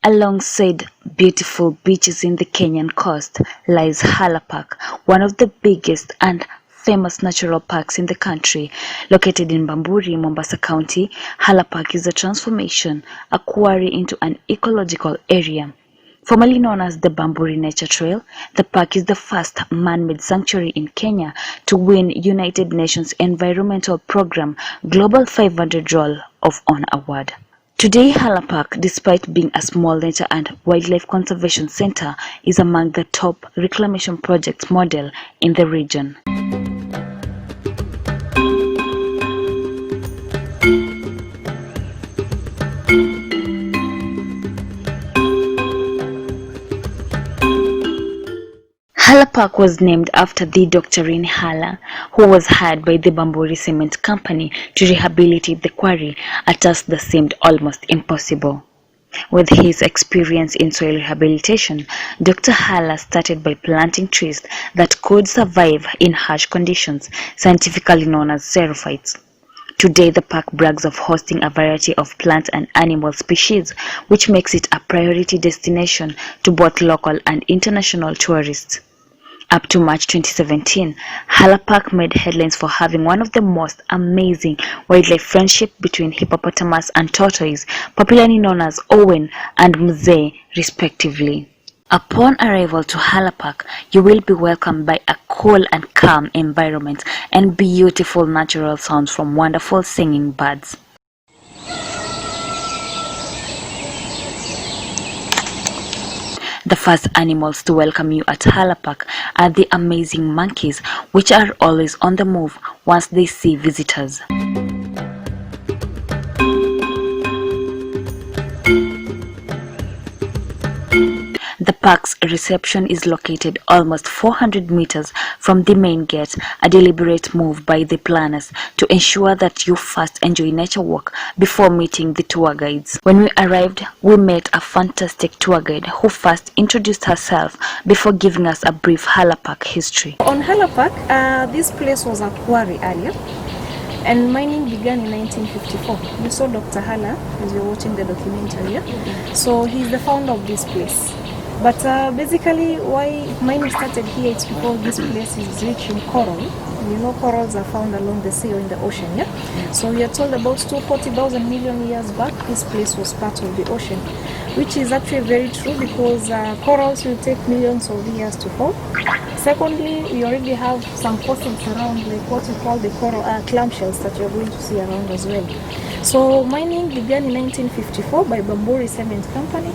Alongside beautiful beaches in the Kenyan coast lies Haller Park, one of the biggest and famous natural parks in the country. Located in Bamburi, Mombasa County, Haller Park is a transformation, a quarry into an ecological area. Formerly known as the Bamburi Nature Trail, the park is the first man-made sanctuary in Kenya to win United Nations Environmental Programme Global 500 Roll of Honor Award. Today, Haller Park, despite being a small nature and wildlife conservation center, is among the top reclamation projects model in the region. Haller Park was named after the Dr. Haller, who was hired by the Bamburi Cement Company to rehabilitate the quarry, a task that seemed almost impossible. With his experience in soil rehabilitation, Dr. Haller started by planting trees that could survive in harsh conditions, scientifically known as xerophytes. Today, the park brags of hosting a variety of plant and animal species, which makes it a priority destination to both local and international tourists. Up to March 2017, Haller Park made headlines for having one of the most amazing wildlife friendship between hippopotamus and tortoise, popularly known as Owen and Mzee, respectively. Upon arrival to Haller Park, you will be welcomed by a cool and calm environment and beautiful natural sounds from wonderful singing birds. The first animals to welcome you at Haller Park are the amazing monkeys, which are always on the move once they see visitors. The park's reception is located almost 400 meters from the main gate, a deliberate move by the planners to ensure that you first enjoy nature walk before meeting the tour guides. When we arrived, we met a fantastic tour guide who first introduced herself before giving us a brief Haller Park history. On Haller Park, this place was a quarry earlier, and mining began in 1954. You saw Dr. Haller as you're watching the documentary. So he's the founder of this place. But basically, why mining started here, it's because this place is rich in coral. You know, corals are found along the sea or in the ocean, So we are told about 240,000 million years back, this place was part of the ocean, which is actually very true because corals will take millions of years to form. Secondly, we already have some fossils around, like what we call the coral clamshells that you're going to see around as well. So mining began in 1954 by Bamburi Cement Company.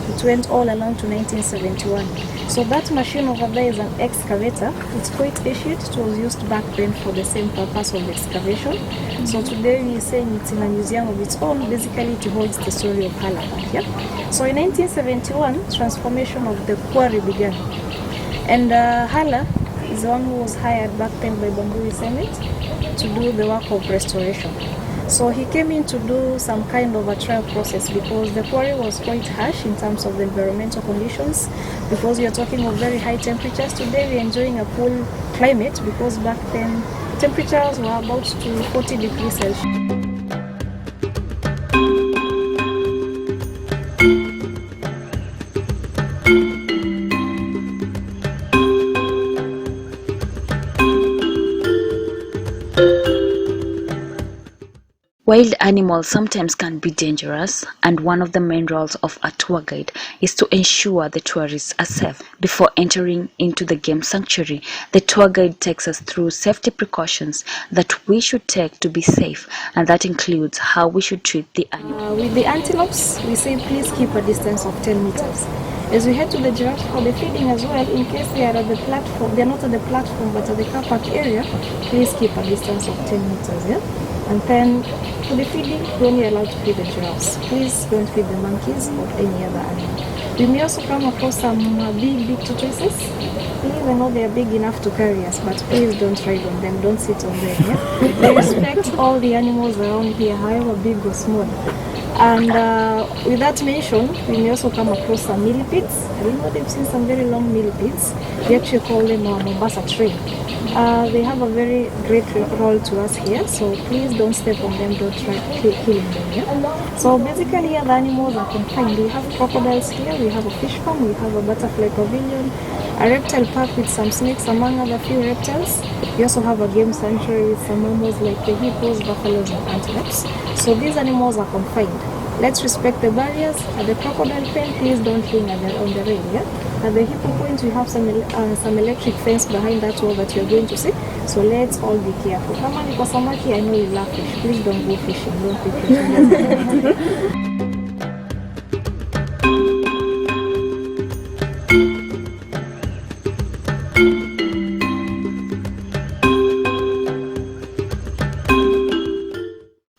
It went all along to 1971. So that machine over there is an excavator. It's quite ancient. It was used back then for the same purpose of excavation. So today we're saying it's in a museum of its own. Basically, it holds the story of Haller Park. So in 1971, transformation of the quarry began. And Haller is the one who was hired back then by Bamburi Cement to do the work of restoration. So he came in to do some kind of a trial process because the quarry was quite harsh in terms of the environmental conditions, because you're talking of very high temperatures. Today we're enjoying a cool climate because back then temperatures were about to 40 degrees Celsius. Wild animals sometimes can be dangerous, and one of the main roles of a tour guide is to ensure the tourists are safe. Before entering into the game sanctuary, the tour guide takes us through safety precautions that we should take to be safe, and that includes how we should treat the animals. With the antelopes, we say please keep a distance of 10 meters. As we head to the giraffes for the feeding as well, in case they are at the platform, they are not at the platform but at the car park area, please keep a distance of 10 meters. And then for the feeding, we're only allowed to feed the giraffes. Please don't feed the monkeys or any other animal. We may also come across some big tortoises. please, I know they are big enough to carry us, but please don't ride on them, don't sit on them. Yeah? We respect all the animals around here, however big or small. And with that mentioned, we may also come across some millipedes. I know they've seen some very long millipedes. We actually call them our Mombasa train. They have a very great role to us here, so please don't step on them, don't try killing them. Yeah? So basically here the animals are confined. We have crocodiles here, we have a fish farm, we have a butterfly pavilion, a reptile park with some snakes among other few reptiles. We also have a game sanctuary with some animals like the hippos, buffaloes and antelopes. So these animals are confined. Let's respect the barriers. At the crocodile pen, please don't hang on the rail. Yeah? At the hippo point, we have some electric fence behind that wall that you're going to see. So let's all be careful. Kama ni kwa samaki, I know you love fish. Please don't go fishing. Don't be fishing.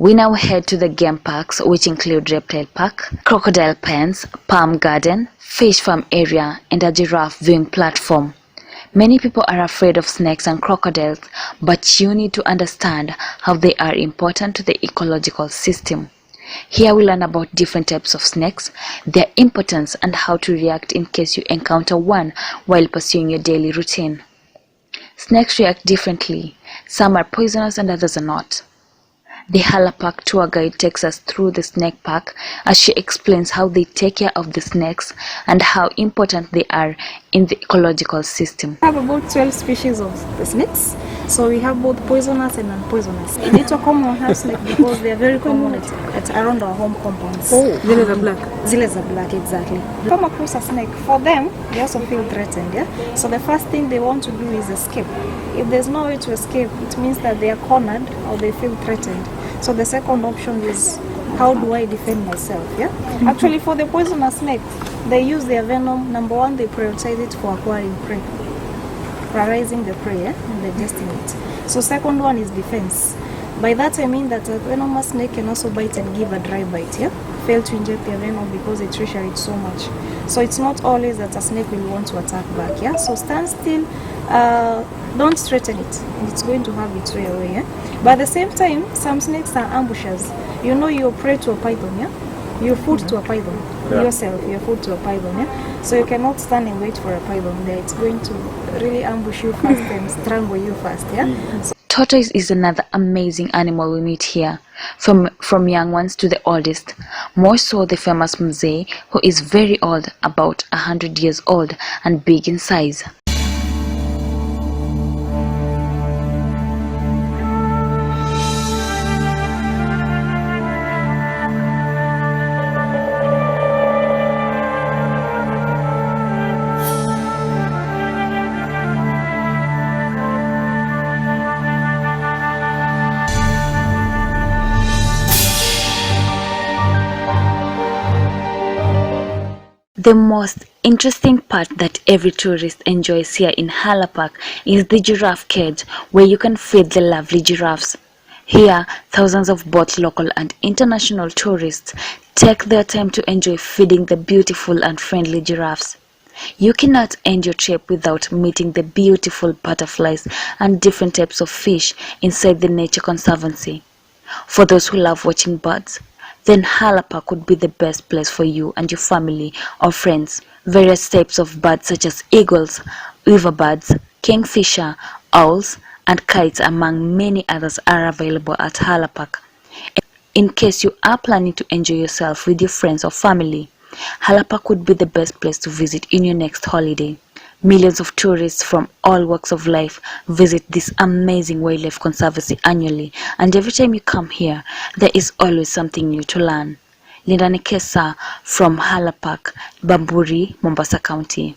We now head to the game parks, which include Reptile Park, Crocodile Pens, Palm Garden, Fish Farm area, and a giraffe viewing platform. Many people are afraid of snakes and crocodiles, but you need to understand how they are important to the ecological system. Here we learn about different types of snakes, their importance, and how to react in case you encounter one while pursuing your daily routine. Snakes react differently. Some are poisonous and others are not. The Haller Park tour guide takes us through the snake park as she explains how they take care of the snakes and how important they are in the ecological system. We have about 12 species of the snakes. So we have both poisonous and non-poisonous. We need to common house snake because they are very common at around our home compounds. Zile are black. Zile are black, exactly. Come across a snake, for them, they also feel threatened. Yeah? So the first thing they want to do is escape. If there's no way to escape, it means that they are cornered or they feel threatened. So the second option is, how do I defend myself? Yeah. Actually, for the poisonous snakes, they use their venom. Number one, they prioritize it for acquiring prey, prioritizing the prey, and digesting it. So second one is defense. By that I mean that a venomous snake can also bite and give a dry bite. Yeah. Fail to inject their venom because they treasure it so much. So it's not always that a snake will want to attack back. Yeah. So stand still. Don't threaten it, and it's going to have its way away. Yeah? But at the same time, some snakes are ambushers. You know, you're prey to a python, yeah? You're food to a python. Yeah. Yourself, you're food to a python, yeah? So you cannot stand and wait for a python there. It's going to really ambush you first and strangle you first, yeah? So tortoise is another amazing animal we meet here, from young ones to the oldest. More so the famous Mzee, who is very old, about 100 years old, and big in size. The most interesting part that every tourist enjoys here in Haller Park is the giraffe cage, where you can feed the lovely giraffes. Here, thousands of both local and international tourists take their time to enjoy feeding the beautiful and friendly giraffes. You cannot end your trip without meeting the beautiful butterflies and different types of fish inside the Nature Conservancy. For those who love watching birds, then Haller Park would be the best place for you and your family or friends. Various types of birds such as eagles, weaverbirds, kingfisher, owls, and kites among many others are available at Haller Park. In case you are planning to enjoy yourself with your friends or family, Haller Park would be the best place to visit in your next holiday. Millions of tourists from all walks of life visit this amazing wildlife conservancy annually, and every time you come here, there is always something new to learn. Linda Nekesa from Haller Park, Bamburi, Mombasa County.